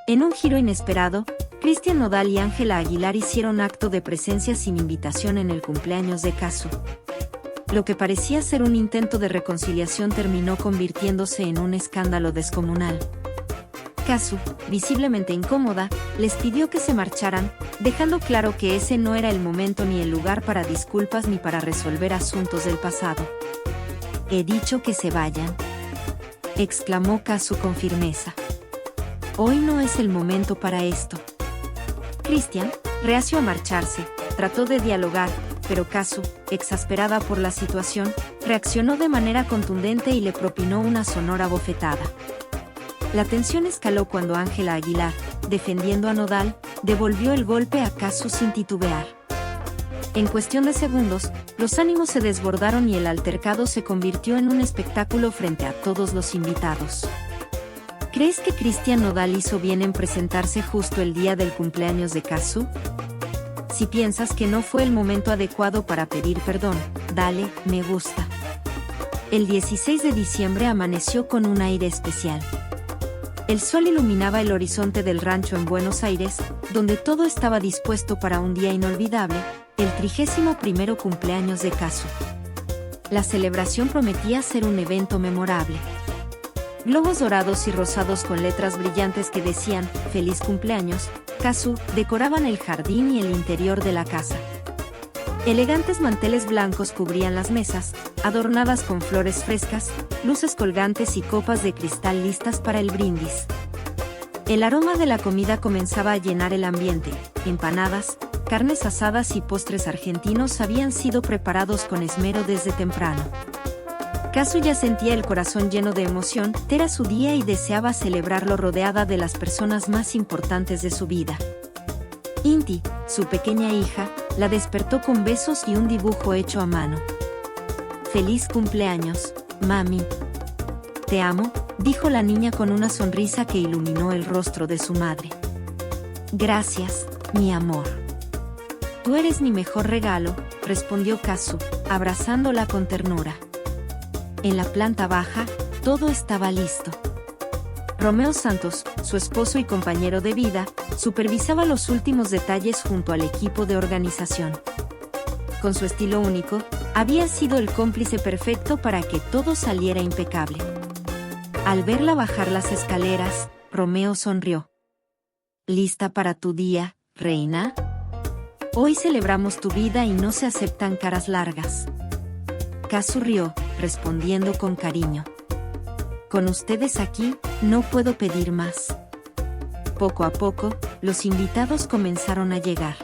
En un giro inesperado, Cristian Nodal y Ángela Aguilar hicieron acto de presencia sin invitación en el cumpleaños de Casu. Lo que parecía ser un intento de reconciliación terminó convirtiéndose en un escándalo descomunal. Casu, visiblemente incómoda, les pidió que se marcharan, dejando claro que ese no era el momento ni el lugar para disculpas ni para resolver asuntos del pasado. «He dicho que se vayan», exclamó Casu con firmeza. «Hoy no es el momento para esto». Cristian, reacio a marcharse, trató de dialogar, pero Casu, exasperada por la situación, reaccionó de manera contundente y le propinó una sonora bofetada. La tensión escaló cuando Ángela Aguilar, defendiendo a Nodal, devolvió el golpe a Casu sin titubear. En cuestión de segundos, los ánimos se desbordaron y el altercado se convirtió en un espectáculo frente a todos los invitados. ¿Crees que Cristian Nodal hizo bien en presentarse justo el día del cumpleaños de Casu? Si piensas que no fue el momento adecuado para pedir perdón, dale me gusta. El 16 de diciembre amaneció con un aire especial. El sol iluminaba el horizonte del rancho en Buenos Aires, donde todo estaba dispuesto para un día inolvidable, el 31º cumpleaños de Casu. La celebración prometía ser un evento memorable. Globos dorados y rosados con letras brillantes que decían «Feliz cumpleaños, Casu» decoraban el jardín y el interior de la casa. Elegantes manteles blancos cubrían las mesas, adornadas con flores frescas, luces colgantes y copas de cristal listas para el brindis. El aroma de la comida comenzaba a llenar el ambiente. Empanadas, carnes asadas y postres argentinos habían sido preparados con esmero desde temprano. Casu ya sentía el corazón lleno de emoción, era su día y deseaba celebrarlo rodeada de las personas más importantes de su vida. Inti, su pequeña hija, la despertó con besos y un dibujo hecho a mano. «Feliz cumpleaños, mami». «Te amo», dijo la niña con una sonrisa que iluminó el rostro de su madre. «Gracias, mi amor». «Tú eres mi mejor regalo», respondió Casu, abrazándola con ternura. En la planta baja, todo estaba listo. Romeo Santos, su esposo y compañero de vida, supervisaba los últimos detalles junto al equipo de organización. Con su estilo único, había sido el cómplice perfecto para que todo saliera impecable. Al verla bajar las escaleras, Romeo sonrió. «¿Lista para tu día, reina? Hoy celebramos tu vida y no se aceptan caras largas». Casu rió, respondiendo con cariño. «Con ustedes aquí, no puedo pedir más». Poco a poco, los invitados comenzaron a llegar.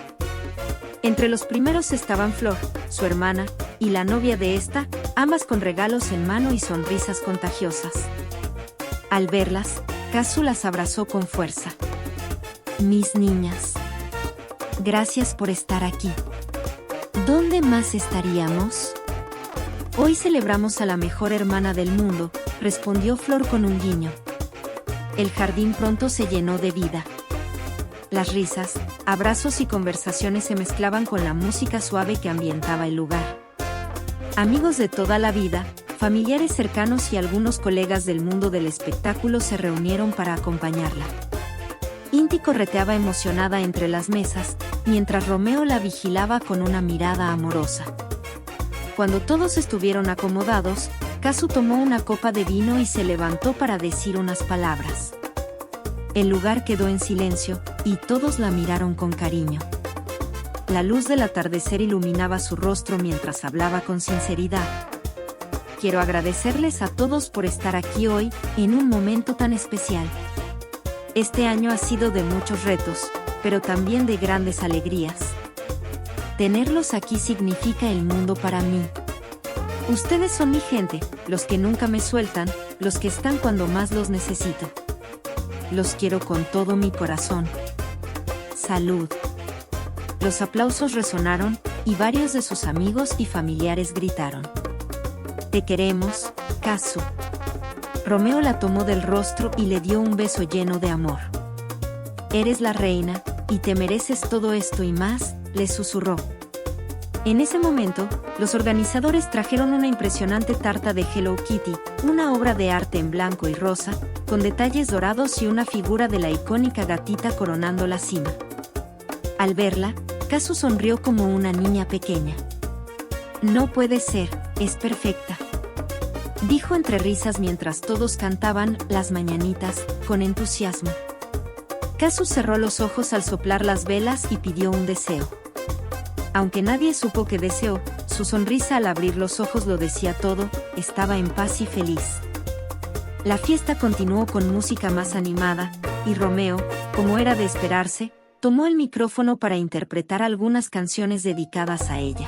Entre los primeros estaban Flor, su hermana, y la novia de esta, ambas con regalos en mano y sonrisas contagiosas. Al verlas, Casu las abrazó con fuerza. «Mis niñas. Gracias por estar aquí. ¿Dónde más estaríamos? Hoy celebramos a la mejor hermana del mundo», respondió Flor con un guiño. El jardín pronto se llenó de vida. Las risas, abrazos y conversaciones se mezclaban con la música suave que ambientaba el lugar. Amigos de toda la vida, familiares cercanos y algunos colegas del mundo del espectáculo se reunieron para acompañarla. Inti correteaba emocionada entre las mesas, mientras Romeo la vigilaba con una mirada amorosa. Cuando todos estuvieron acomodados, Casu tomó una copa de vino y se levantó para decir unas palabras. El lugar quedó en silencio, y todos la miraron con cariño. La luz del atardecer iluminaba su rostro mientras hablaba con sinceridad. «Quiero agradecerles a todos por estar aquí hoy, en un momento tan especial. Este año ha sido de muchos retos, pero también de grandes alegrías. Tenerlos aquí significa el mundo para mí. Ustedes son mi gente, los que nunca me sueltan, los que están cuando más los necesito. Los quiero con todo mi corazón. Salud». Los aplausos resonaron, y varios de sus amigos y familiares gritaron. «Te queremos, Casu». Romeo la tomó del rostro y le dio un beso lleno de amor. «Eres la reina, y te mereces todo esto y más», le susurró. En ese momento, los organizadores trajeron una impresionante tarta de Hello Kitty, una obra de arte en blanco y rosa, con detalles dorados y una figura de la icónica gatita coronando la cima. Al verla, Kazu sonrió como una niña pequeña. «No puede ser, es perfecta», dijo entre risas mientras todos cantaban las mañanitas, con entusiasmo. Kazu cerró los ojos al soplar las velas y pidió un deseo. Aunque nadie supo qué deseó, su sonrisa al abrir los ojos lo decía todo, estaba en paz y feliz. La fiesta continuó con música más animada, y Romeo, como era de esperarse, tomó el micrófono para interpretar algunas canciones dedicadas a ella.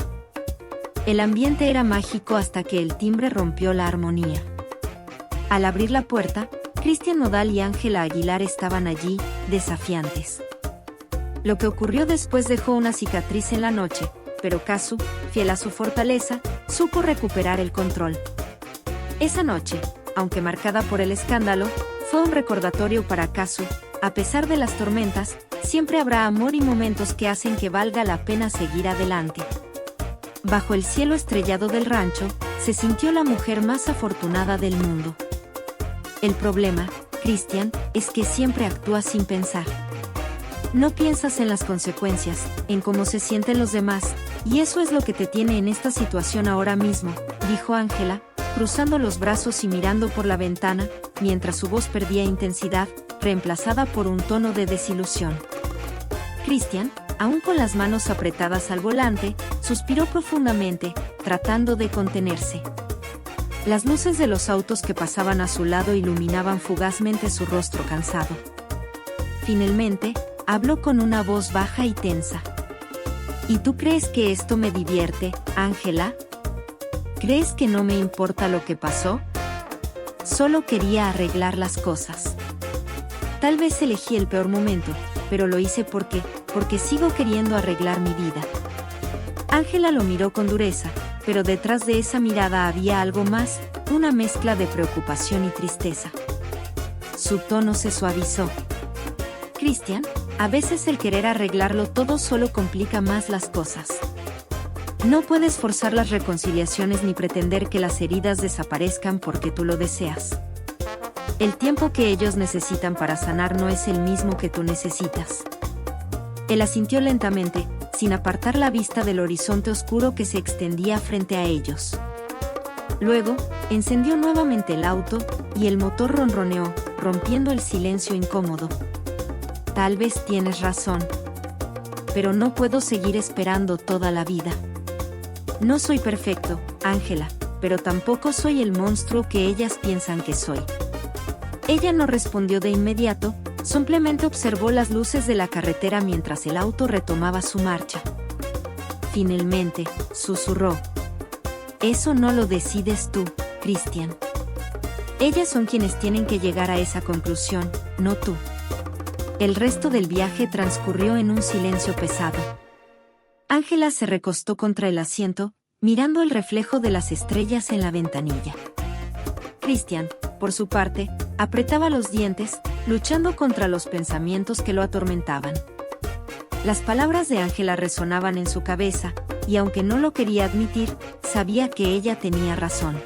El ambiente era mágico hasta que el timbre rompió la armonía. Al abrir la puerta, Cristian Nodal y Ángela Aguilar estaban allí, desafiantes. Lo que ocurrió después dejó una cicatriz en la noche, pero Kazu, fiel a su fortaleza, supo recuperar el control. Esa noche, aunque marcada por el escándalo, fue un recordatorio para Kazu: a pesar de las tormentas, siempre habrá amor y momentos que hacen que valga la pena seguir adelante. Bajo el cielo estrellado del rancho, se sintió la mujer más afortunada del mundo. El problema, Cristian, es que siempre actúas sin pensar. No piensas en las consecuencias, en cómo se sienten los demás, y eso es lo que te tiene en esta situación ahora mismo, dijo Ángela, cruzando los brazos y mirando por la ventana, mientras su voz perdía intensidad, reemplazada por un tono de desilusión. Cristian, aún con las manos apretadas al volante, suspiró profundamente, tratando de contenerse. Las luces de los autos que pasaban a su lado iluminaban fugazmente su rostro cansado. Finalmente, habló con una voz baja y tensa. ¿Y tú crees que esto me divierte, Ángela? ¿Crees que no me importa lo que pasó? Solo quería arreglar las cosas. Tal vez elegí el peor momento, pero lo hice porque sigo queriendo arreglar mi vida. Ángela lo miró con dureza, pero detrás de esa mirada había algo más, una mezcla de preocupación y tristeza. Su tono se suavizó. Cristian, a veces el querer arreglarlo todo solo complica más las cosas. No puedes forzar las reconciliaciones ni pretender que las heridas desaparezcan porque tú lo deseas. El tiempo que ellos necesitan para sanar no es el mismo que tú necesitas. Él asintió lentamente, sin apartar la vista del horizonte oscuro que se extendía frente a ellos. Luego, encendió nuevamente el auto, y el motor ronroneó, rompiendo el silencio incómodo. Tal vez tienes razón. Pero no puedo seguir esperando toda la vida. No soy perfecto, Ángela, pero tampoco soy el monstruo que ellas piensan que soy. Ella no respondió de inmediato, simplemente observó las luces de la carretera mientras el auto retomaba su marcha. Finalmente, susurró. Eso no lo decides tú, Cristian. Ellas son quienes tienen que llegar a esa conclusión, no tú. El resto del viaje transcurrió en un silencio pesado. Ángela se recostó contra el asiento, mirando el reflejo de las estrellas en la ventanilla. Cristian, por su parte, apretaba los dientes, luchando contra los pensamientos que lo atormentaban. Las palabras de Ángela resonaban en su cabeza, y aunque no lo quería admitir, sabía que ella tenía razón.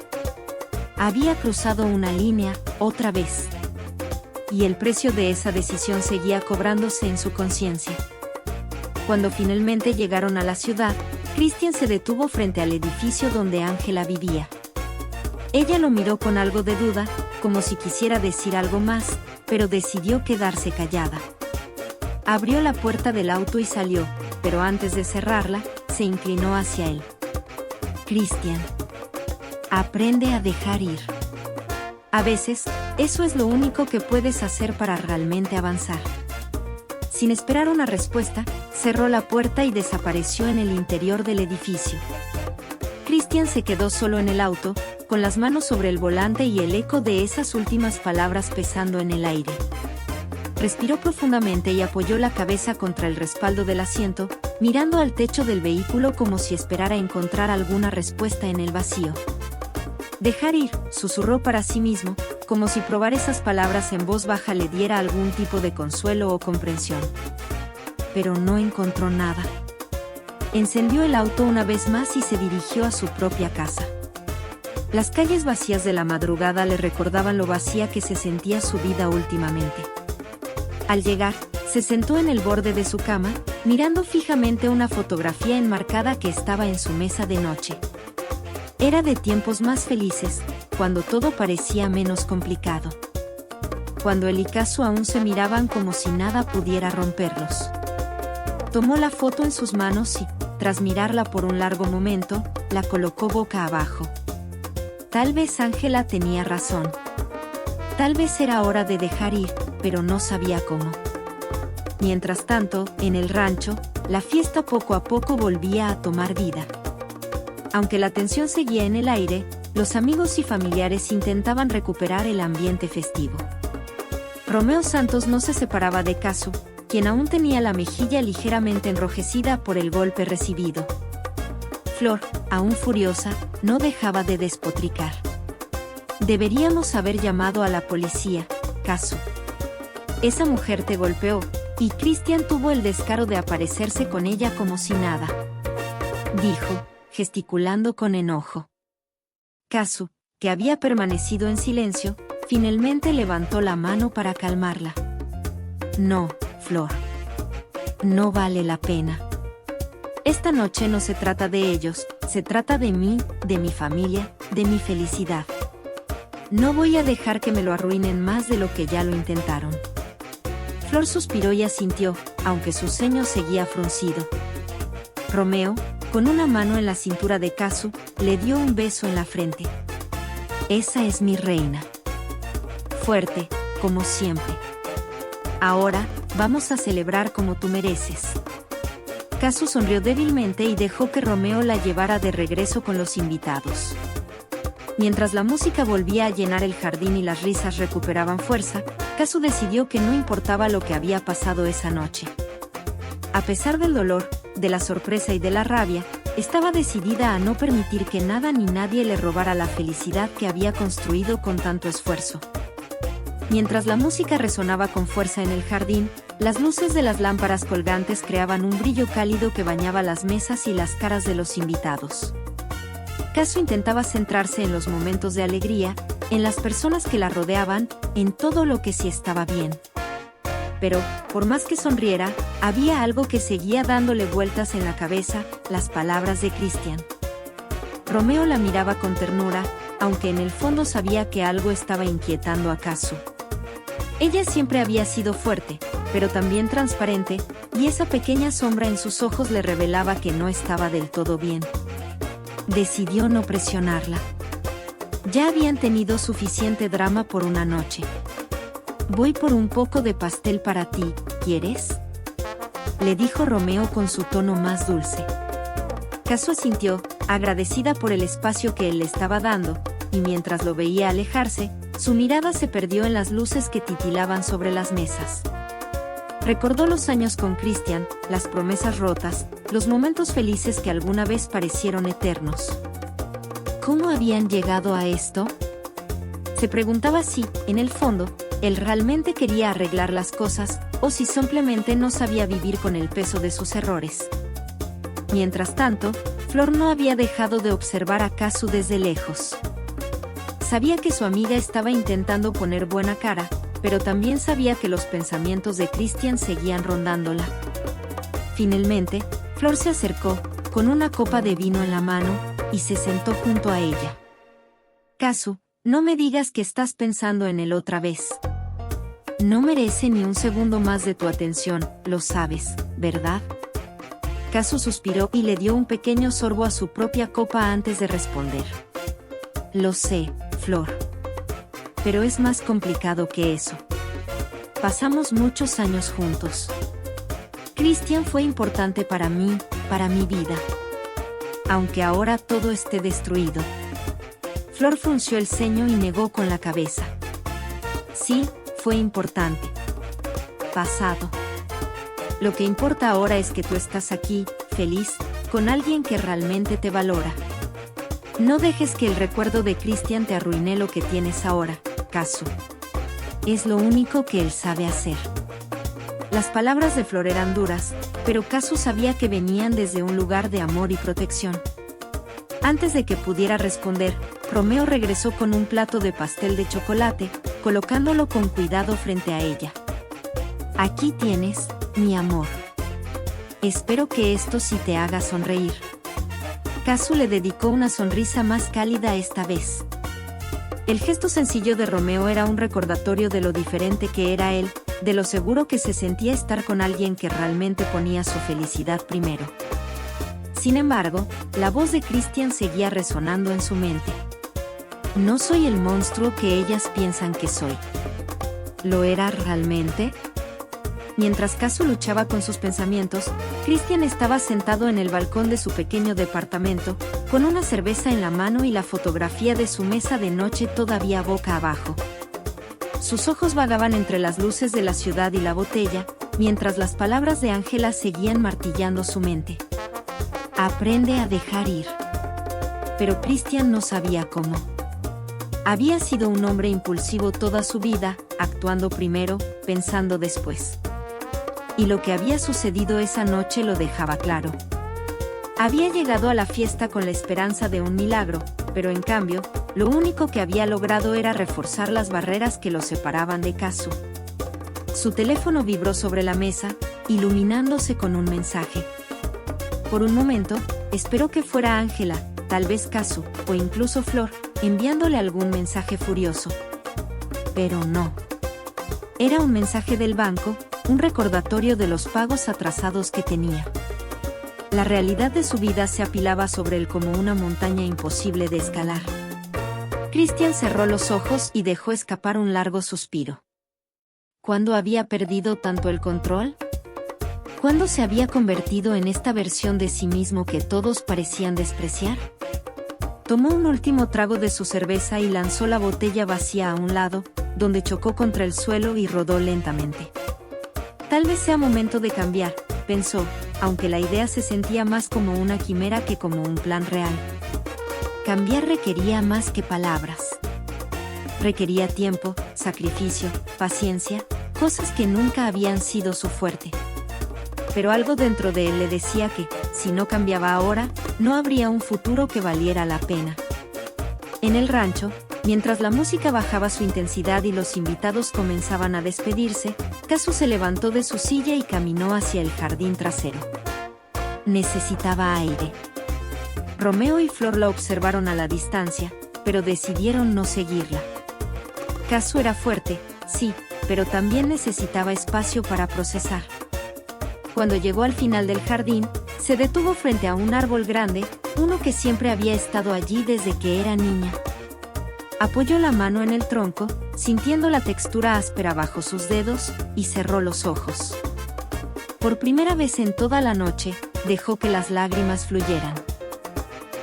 Había cruzado una línea, otra vez. Y el precio de esa decisión seguía cobrándose en su conciencia. Cuando finalmente llegaron a la ciudad, Cristian se detuvo frente al edificio donde Ángela vivía. Ella lo miró con algo de duda, como si quisiera decir algo más, pero decidió quedarse callada. Abrió la puerta del auto y salió, pero antes de cerrarla, se inclinó hacia él. Cristian, aprende a dejar ir. A veces, eso es lo único que puedes hacer para realmente avanzar. Sin esperar una respuesta, cerró la puerta y desapareció en el interior del edificio. Cristian se quedó solo en el auto, con las manos sobre el volante y el eco de esas últimas palabras pesando en el aire. Respiró profundamente y apoyó la cabeza contra el respaldo del asiento, mirando al techo del vehículo como si esperara encontrar alguna respuesta en el vacío. Dejar ir, susurró para sí mismo, como si probar esas palabras en voz baja le diera algún tipo de consuelo o comprensión. Pero no encontró nada. Encendió el auto una vez más y se dirigió a su propia casa. Las calles vacías de la madrugada le recordaban lo vacía que se sentía su vida últimamente. Al llegar, se sentó en el borde de su cama, mirando fijamente una fotografía enmarcada que estaba en su mesa de noche. Era de tiempos más felices, cuando todo parecía menos complicado. Cuando él y Kazu aún se miraban como si nada pudiera romperlos. Tomó la foto en sus manos y, tras mirarla por un largo momento, la colocó boca abajo. Tal vez Ángela tenía razón. Tal vez era hora de dejar ir, pero no sabía cómo. Mientras tanto, en el rancho, la fiesta poco a poco volvía a tomar vida. Aunque la tensión seguía en el aire, los amigos y familiares intentaban recuperar el ambiente festivo. Romeo Santos no se separaba de Kazu, quien aún tenía la mejilla ligeramente enrojecida por el golpe recibido. Flor, aún furiosa, no dejaba de despotricar. Deberíamos haber llamado a la policía, Kazu. Esa mujer te golpeó, y Christian tuvo el descaro de aparecerse con ella como si nada. Dijo, gesticulando con enojo. Kazu, que había permanecido en silencio, finalmente levantó la mano para calmarla. No, Flor. No vale la pena. Esta noche no se trata de ellos, se trata de mí, de mi familia, de mi felicidad. No voy a dejar que me lo arruinen más de lo que ya lo intentaron. Flor suspiró y asintió, aunque su ceño seguía fruncido. Romeo, con una mano en la cintura de Kazu, le dio un beso en la frente. Esa es mi reina. Fuerte, como siempre. Ahora, vamos a celebrar como tú mereces. Kazu sonrió débilmente y dejó que Romeo la llevara de regreso con los invitados. Mientras la música volvía a llenar el jardín y las risas recuperaban fuerza, Kazu decidió que no importaba lo que había pasado esa noche. A pesar del dolor, de la sorpresa y de la rabia, estaba decidida a no permitir que nada ni nadie le robara la felicidad que había construido con tanto esfuerzo. Mientras la música resonaba con fuerza en el jardín, las luces de las lámparas colgantes creaban un brillo cálido que bañaba las mesas y las caras de los invitados. Kazu intentaba centrarse en los momentos de alegría, en las personas que la rodeaban, en todo lo que sí estaba bien. Pero, por más que sonriera, había algo que seguía dándole vueltas en la cabeza, las palabras de Christian. Romeo la miraba con ternura, aunque en el fondo sabía que algo estaba inquietando a Kazu. Ella siempre había sido fuerte, pero también transparente, y esa pequeña sombra en sus ojos le revelaba que no estaba del todo bien. Decidió no presionarla. Ya habían tenido suficiente drama por una noche. Voy por un poco de pastel para ti, ¿quieres? Le dijo Romeo con su tono más dulce. Kazu asintió, agradecida por el espacio que él le estaba dando, y mientras lo veía alejarse, su mirada se perdió en las luces que titilaban sobre las mesas. Recordó los años con Christian, las promesas rotas, los momentos felices que alguna vez parecieron eternos. ¿Cómo habían llegado a esto? Se preguntaba si, en el fondo, él realmente quería arreglar las cosas, o si simplemente no sabía vivir con el peso de sus errores. Mientras tanto, Flor no había dejado de observar a Kazu desde lejos. Sabía que su amiga estaba intentando poner buena cara, pero también sabía que los pensamientos de Christian seguían rondándola. Finalmente, Flor se acercó, con una copa de vino en la mano, y se sentó junto a ella. Kazu, no me digas que estás pensando en él otra vez. No merece ni un segundo más de tu atención, lo sabes, ¿verdad? Kazu suspiró y le dio un pequeño sorbo a su propia copa antes de responder. Lo sé, Flor. Pero es más complicado que eso. Pasamos muchos años juntos. Christian fue importante para mí, para mi vida. Aunque ahora todo esté destruido. Flor frunció el ceño y negó con la cabeza. Sí, fue importante. Pasado. Lo que importa ahora es que tú estás aquí, feliz, con alguien que realmente te valora. No dejes que el recuerdo de Christian te arruine lo que tienes ahora, Kazu. Es lo único que él sabe hacer. Las palabras de Flor eran duras, pero Casu sabía que venían desde un lugar de amor y protección. Antes de que pudiera responder, Romeo regresó con un plato de pastel de chocolate, colocándolo con cuidado frente a ella. Aquí tienes, mi amor. Espero que esto sí te haga sonreír. Casu le dedicó una sonrisa más cálida esta vez. El gesto sencillo de Romeo era un recordatorio de lo diferente que era él, de lo seguro que se sentía estar con alguien que realmente ponía su felicidad primero. Sin embargo, la voz de Christian seguía resonando en su mente. No soy el monstruo que ellas piensan que soy. ¿Lo era realmente? Mientras Casu luchaba con sus pensamientos, Christian estaba sentado en el balcón de su pequeño departamento, con una cerveza en la mano y la fotografía de su mesa de noche todavía boca abajo. Sus ojos vagaban entre las luces de la ciudad y la botella, mientras las palabras de Ángela seguían martillando su mente. Aprende a dejar ir. Pero Christian no sabía cómo. Había sido un hombre impulsivo toda su vida, actuando primero, pensando después. Y lo que había sucedido esa noche lo dejaba claro. Había llegado a la fiesta con la esperanza de un milagro, pero en cambio, lo único que había logrado era reforzar las barreras que lo separaban de Casu. Su teléfono vibró sobre la mesa, iluminándose con un mensaje. Por un momento, esperó que fuera Ángela, tal vez Casu, o incluso Flor, enviándole algún mensaje furioso. Pero no. Era un mensaje del banco, un recordatorio de los pagos atrasados que tenía. La realidad de su vida se apilaba sobre él como una montaña imposible de escalar. Christian cerró los ojos y dejó escapar un largo suspiro. ¿Cuándo había perdido tanto el control? ¿Cuándo se había convertido en esta versión de sí mismo que todos parecían despreciar? Tomó un último trago de su cerveza y lanzó la botella vacía a un lado, donde chocó contra el suelo y rodó lentamente. Tal vez sea momento de cambiar, pensó, aunque la idea se sentía más como una quimera que como un plan real. Cambiar requería más que palabras. Requería tiempo, sacrificio, paciencia, cosas que nunca habían sido su fuerte. Pero algo dentro de él le decía que, si no cambiaba ahora, no habría un futuro que valiera la pena. En el rancho, mientras la música bajaba su intensidad y los invitados comenzaban a despedirse, Casu se levantó de su silla y caminó hacia el jardín trasero. Necesitaba aire. Romeo y Flor la observaron a la distancia, pero decidieron no seguirla. Casu era fuerte, sí, pero también necesitaba espacio para procesar. Cuando llegó al final del jardín, se detuvo frente a un árbol grande, uno que siempre había estado allí desde que era niña. Apoyó la mano en el tronco, sintiendo la textura áspera bajo sus dedos, y cerró los ojos. Por primera vez en toda la noche, dejó que las lágrimas fluyeran.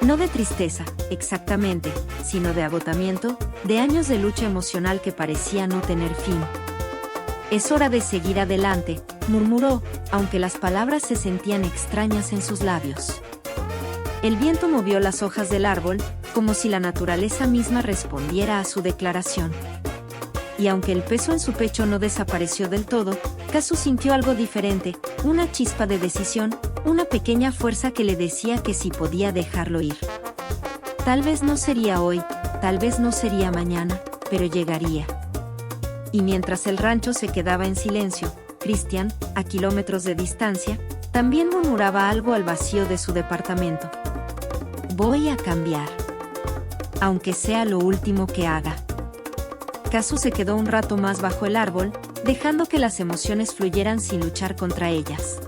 No de tristeza, exactamente, sino de agotamiento, de años de lucha emocional que parecía no tener fin. Es hora de seguir adelante, murmuró, aunque las palabras se sentían extrañas en sus labios. El viento movió las hojas del árbol, como si la naturaleza misma respondiera a su declaración. Y aunque el peso en su pecho no desapareció del todo, Casu sintió algo diferente, una chispa de decisión, una pequeña fuerza que le decía que sí podía dejarlo ir. Tal vez no sería hoy, tal vez no sería mañana, pero llegaría. Y mientras el rancho se quedaba en silencio, Christian, a kilómetros de distancia, también murmuraba algo al vacío de su departamento. Voy a cambiar. Aunque sea lo último que haga. Casu se quedó un rato más bajo el árbol, dejando que las emociones fluyeran sin luchar contra ellas.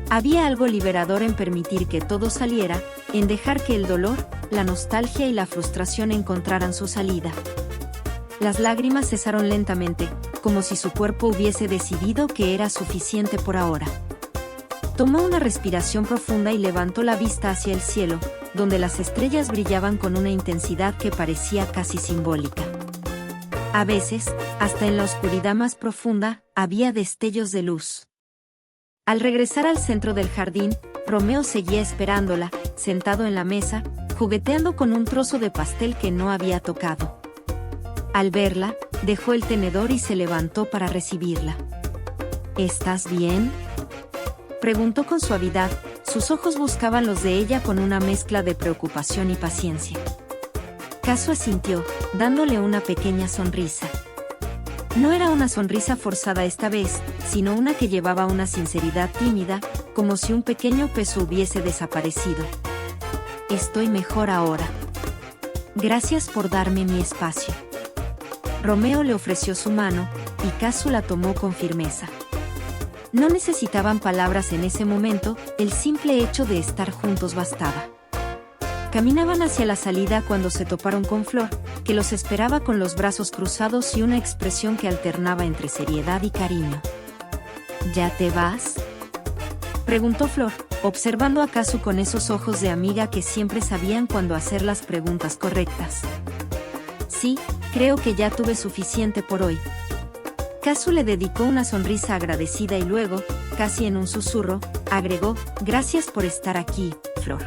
Había algo liberador en permitir que todo saliera, en dejar que el dolor, la nostalgia y la frustración encontraran su salida. Las lágrimas cesaron lentamente, como si su cuerpo hubiese decidido que era suficiente por ahora. Tomó una respiración profunda y levantó la vista hacia el cielo, donde las estrellas brillaban con una intensidad que parecía casi simbólica. A veces, hasta en la oscuridad más profunda, había destellos de luz. Al regresar al centro del jardín, Romeo seguía esperándola, sentado en la mesa, jugueteando con un trozo de pastel que no había tocado. Al verla, dejó el tenedor y se levantó para recibirla. ¿Estás bien?, preguntó con suavidad. Sus ojos buscaban los de ella con una mezcla de preocupación y paciencia. Kazu asintió, dándole una pequeña sonrisa. No era una sonrisa forzada esta vez, sino una que llevaba una sinceridad tímida, como si un pequeño peso hubiese desaparecido. Estoy mejor ahora. Gracias por darme mi espacio. Romeo le ofreció su mano, y Kazu la tomó con firmeza. No necesitaban palabras en ese momento, el simple hecho de estar juntos bastaba. Caminaban hacia la salida cuando se toparon con Flor, que los esperaba con los brazos cruzados y una expresión que alternaba entre seriedad y cariño. ¿Ya te vas?, preguntó Flor, observando a Kazu con esos ojos de amiga que siempre sabían cuándo hacer las preguntas correctas. Sí, creo que ya tuve suficiente por hoy. Kazu le dedicó una sonrisa agradecida y luego, casi en un susurro, agregó, gracias por estar aquí, Flor.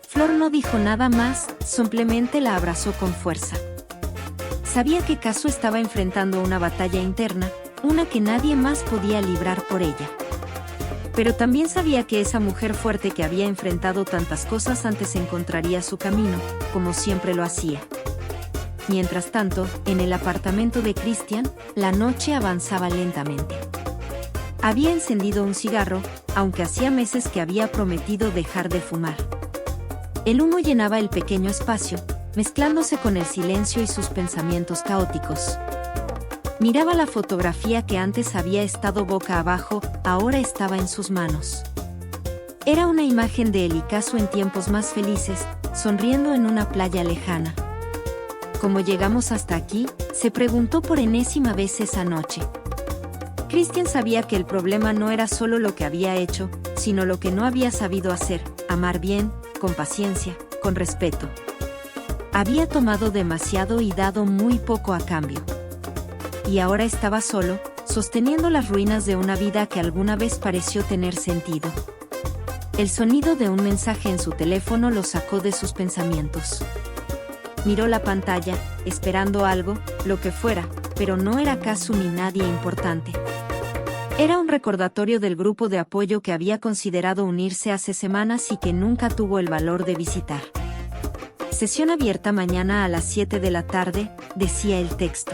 Flor no dijo nada más, simplemente la abrazó con fuerza. Sabía que Kazu estaba enfrentando una batalla interna, una que nadie más podía librar por ella. Pero también sabía que esa mujer fuerte que había enfrentado tantas cosas antes encontraría su camino, como siempre lo hacía. Mientras tanto, en el apartamento de Christian, la noche avanzaba lentamente. Había encendido un cigarro, aunque hacía meses que había prometido dejar de fumar. El humo llenaba el pequeño espacio, mezclándose con el silencio y sus pensamientos caóticos. Miraba la fotografía que antes había estado boca abajo, ahora estaba en sus manos. Era una imagen de él y Kazu en tiempos más felices, sonriendo en una playa lejana. ¿Cómo llegamos hasta aquí?, se preguntó por enésima vez esa noche. Christian sabía que el problema no era solo lo que había hecho, sino lo que no había sabido hacer, amar bien, con paciencia, con respeto. Había tomado demasiado y dado muy poco a cambio. Y ahora estaba solo, sosteniendo las ruinas de una vida que alguna vez pareció tener sentido. El sonido de un mensaje en su teléfono lo sacó de sus pensamientos. Miró la pantalla, esperando algo, lo que fuera, pero no era Kazu ni nadie importante. Era un recordatorio del grupo de apoyo que había considerado unirse hace semanas y que nunca tuvo el valor de visitar. Sesión abierta mañana a las 7 de la tarde, decía el texto.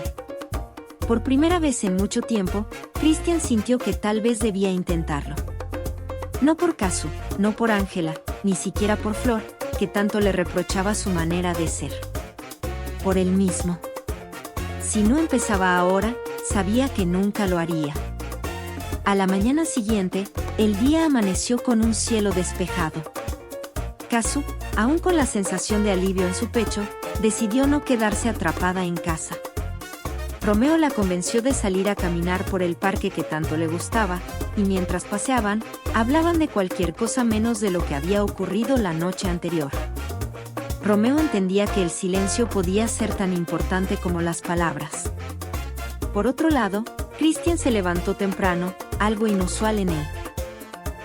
Por primera vez en mucho tiempo, Christian sintió que tal vez debía intentarlo. No por Kazu, no por Ángela, ni siquiera por Flor, que tanto le reprochaba su manera de ser. Por él mismo. Si no empezaba ahora, sabía que nunca lo haría. A la mañana siguiente, el día amaneció con un cielo despejado. Kazu, aún con la sensación de alivio en su pecho, decidió no quedarse atrapada en casa. Romeo la convenció de salir a caminar por el parque que tanto le gustaba, y mientras paseaban, hablaban de cualquier cosa menos de lo que había ocurrido la noche anterior. Romeo entendía que el silencio podía ser tan importante como las palabras. Por otro lado, Christian se levantó temprano, algo inusual en él.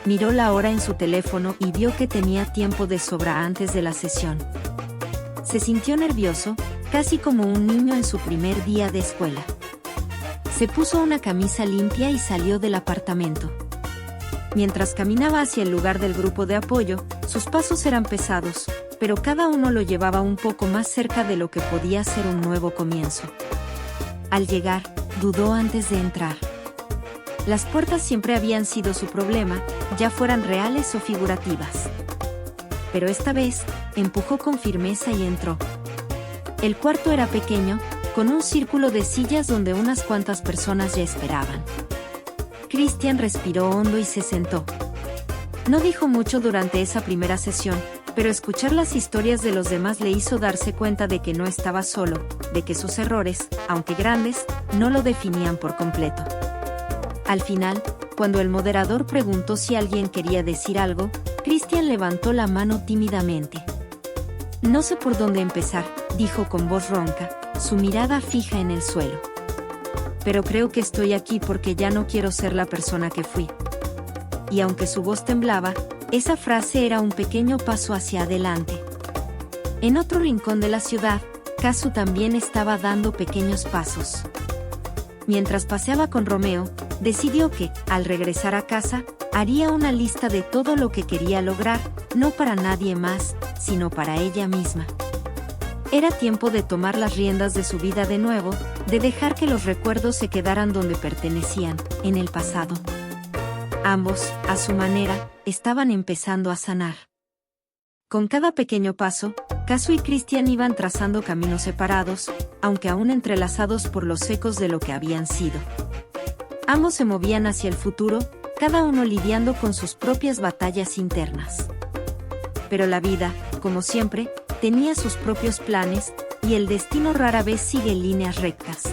Miró la hora en su teléfono y vio que tenía tiempo de sobra antes de la sesión. Se sintió nervioso, casi como un niño en su primer día de escuela. Se puso una camisa limpia y salió del apartamento. Mientras caminaba hacia el lugar del grupo de apoyo, sus pasos eran pesados, pero cada uno lo llevaba un poco más cerca de lo que podía ser un nuevo comienzo. Al llegar, dudó antes de entrar. Las puertas siempre habían sido su problema, ya fueran reales o figurativas. Pero esta vez, empujó con firmeza y entró. El cuarto era pequeño, con un círculo de sillas donde unas cuantas personas ya esperaban. Christian respiró hondo y se sentó. No dijo mucho durante esa primera sesión, pero escuchar las historias de los demás le hizo darse cuenta de que no estaba solo, de que sus errores, aunque grandes, no lo definían por completo. Al final, cuando el moderador preguntó si alguien quería decir algo, Christian levantó la mano tímidamente. No sé por dónde empezar, dijo con voz ronca, su mirada fija en el suelo. Pero creo que estoy aquí porque ya no quiero ser la persona que fui. Y aunque su voz temblaba, esa frase era un pequeño paso hacia adelante. En otro rincón de la ciudad, Kazu también estaba dando pequeños pasos. Mientras paseaba con Romeo, decidió que, al regresar a casa, haría una lista de todo lo que quería lograr, no para nadie más, sino para ella misma. Era tiempo de tomar las riendas de su vida de nuevo, de dejar que los recuerdos se quedaran donde pertenecían, en el pasado. Ambos, a su manera, estaban empezando a sanar. Con cada pequeño paso, Kazu y Christian iban trazando caminos separados, aunque aún entrelazados por los ecos de lo que habían sido. Ambos se movían hacia el futuro, cada uno lidiando con sus propias batallas internas. Pero la vida, como siempre, tenía sus propios planes, y el destino rara vez sigue líneas rectas.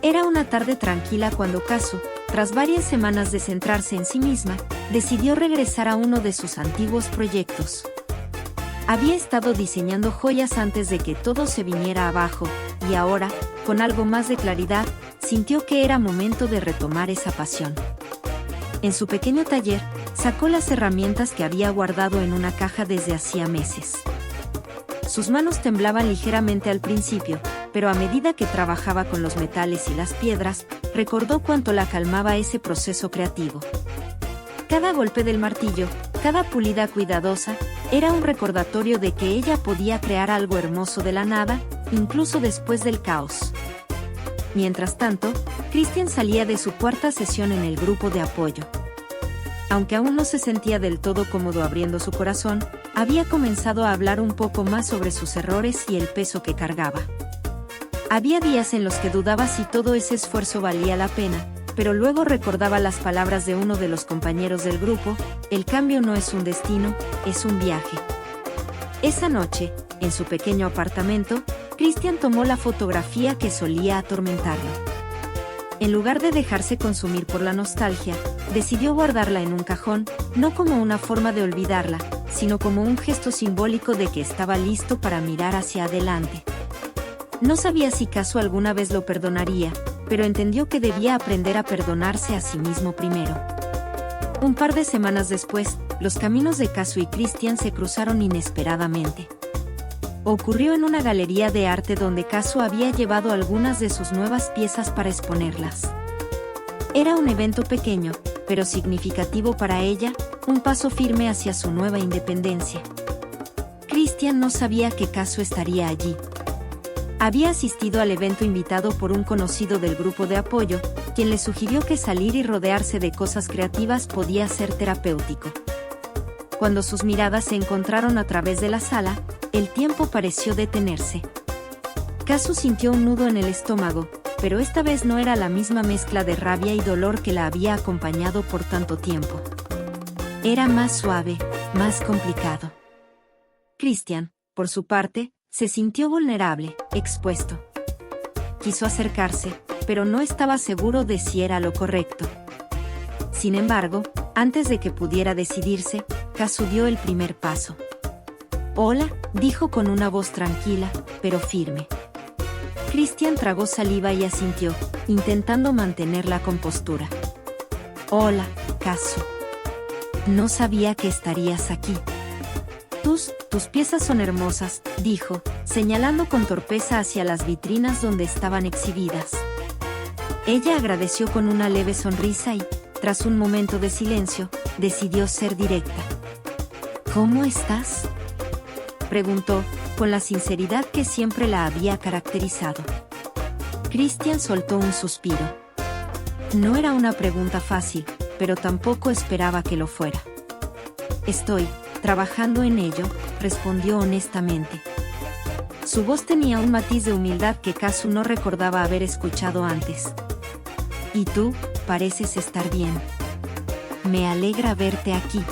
Era una tarde tranquila cuando Kazu, tras varias semanas de centrarse en sí misma, decidió regresar a uno de sus antiguos proyectos. Había estado diseñando joyas antes de que todo se viniera abajo, y ahora, con algo más de claridad, sintió que era momento de retomar esa pasión. En su pequeño taller, sacó las herramientas que había guardado en una caja desde hacía meses. Sus manos temblaban ligeramente al principio, pero a medida que trabajaba con los metales y las piedras, recordó cuánto la calmaba ese proceso creativo. Cada golpe del martillo, cada pulida cuidadosa, era un recordatorio de que ella podía crear algo hermoso de la nada, incluso después del caos. Mientras tanto, Christian salía de su cuarta sesión en el grupo de apoyo. Aunque aún no se sentía del todo cómodo abriendo su corazón, había comenzado a hablar un poco más sobre sus errores y el peso que cargaba. Había días en los que dudaba si todo ese esfuerzo valía la pena, pero luego recordaba las palabras de uno de los compañeros del grupo: el cambio no es un destino, es un viaje. Esa noche, en su pequeño apartamento, Christian tomó la fotografía que solía atormentarlo. En lugar de dejarse consumir por la nostalgia, decidió guardarla en un cajón, no como una forma de olvidarla, sino como un gesto simbólico de que estaba listo para mirar hacia adelante. No sabía si Kazu alguna vez lo perdonaría, pero entendió que debía aprender a perdonarse a sí mismo primero. Un par de semanas después, los caminos de Kazu y Christian se cruzaron inesperadamente. Ocurrió en una galería de arte donde Kazu había llevado algunas de sus nuevas piezas para exponerlas. Era un evento pequeño, pero significativo para ella, un paso firme hacia su nueva independencia. Christian no sabía que Kazu estaría allí. Había asistido al evento invitado por un conocido del grupo de apoyo, quien le sugirió que salir y rodearse de cosas creativas podía ser terapéutico. Cuando sus miradas se encontraron a través de la sala, el tiempo pareció detenerse. Kazu sintió un nudo en el estómago, pero esta vez no era la misma mezcla de rabia y dolor que la había acompañado por tanto tiempo. Era más suave, más complicado. Christian, por su parte, se sintió vulnerable, expuesto. Quiso acercarse, pero no estaba seguro de si era lo correcto. Sin embargo, antes de que pudiera decidirse, Kazu dio el primer paso. «Hola», dijo con una voz tranquila, pero firme. Christian tragó saliva y asintió, intentando mantener la compostura. «Hola, Kazu. No sabía que estarías aquí». Tus piezas son hermosas», dijo, señalando con torpeza hacia las vitrinas donde estaban exhibidas. Ella agradeció con una leve sonrisa y, tras un momento de silencio, decidió ser directa. «¿Cómo estás?», preguntó, con la sinceridad que siempre la había caracterizado. Christian soltó un suspiro. No era una pregunta fácil, pero tampoco esperaba que lo fuera. «Estoy trabajando en ello», respondió honestamente. Su voz tenía un matiz de humildad que Kazu no recordaba haber escuchado antes. «Y tú, pareces estar bien. Me alegra verte aquí».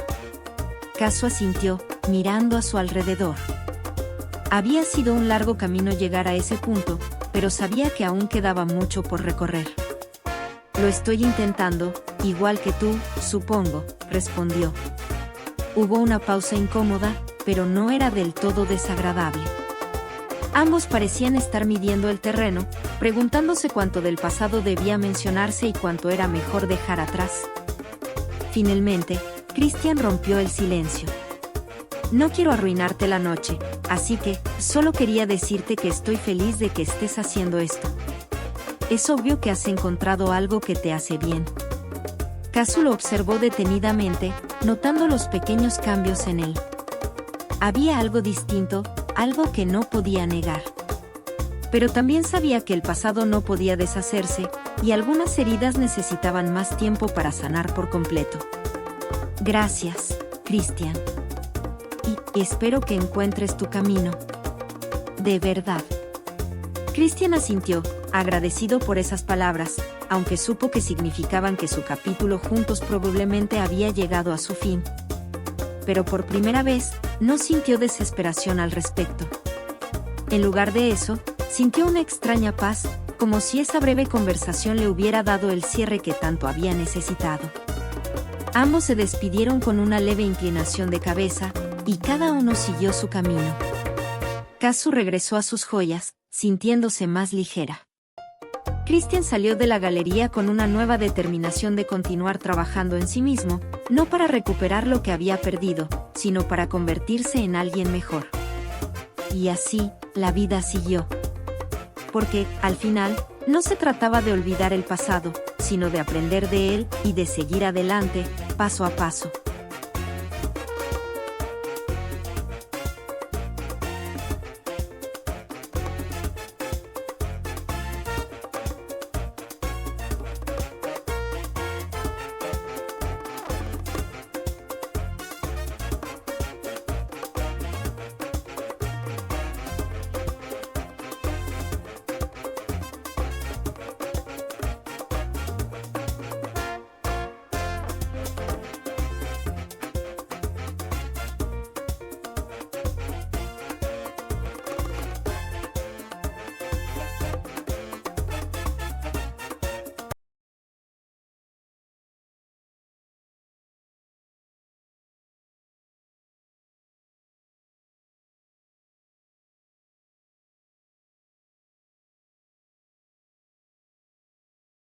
Kazu asintió, mirando a su alrededor. Había sido un largo camino llegar a ese punto, pero sabía que aún quedaba mucho por recorrer. «Lo estoy intentando, igual que tú, supongo», respondió. Hubo una pausa incómoda, pero no era del todo desagradable. Ambos parecían estar midiendo el terreno, preguntándose cuánto del pasado debía mencionarse y cuánto era mejor dejar atrás. Finalmente, Christian rompió el silencio. «No quiero arruinarte la noche, así que, solo quería decirte que estoy feliz de que estés haciendo esto». es obvio que has encontrado algo que te hace bien. Kazu lo observó detenidamente, notando los pequeños cambios en él. Había algo distinto, algo que no podía negar. Pero también sabía que el pasado no podía deshacerse, y algunas heridas necesitaban más tiempo para sanar por completo. Gracias, Christian. Y espero que encuentres tu camino. De verdad. Christian asintió, agradecido por esas palabras, aunque supo que significaban que su capítulo juntos probablemente había llegado a su fin. Pero por primera vez, no sintió desesperación al respecto. En lugar de eso, sintió una extraña paz, como si esa breve conversación le hubiera dado el cierre que tanto había necesitado. Ambos se despidieron con una leve inclinación de cabeza, y cada uno siguió su camino. Kazu regresó a sus joyas, sintiéndose más ligera. Christian salió de la galería con una nueva determinación de continuar trabajando en sí mismo, no para recuperar lo que había perdido, sino para convertirse en alguien mejor. Y así, la vida siguió. Porque, al final, no se trataba de olvidar el pasado, sino de aprender de él y de seguir adelante, paso a paso.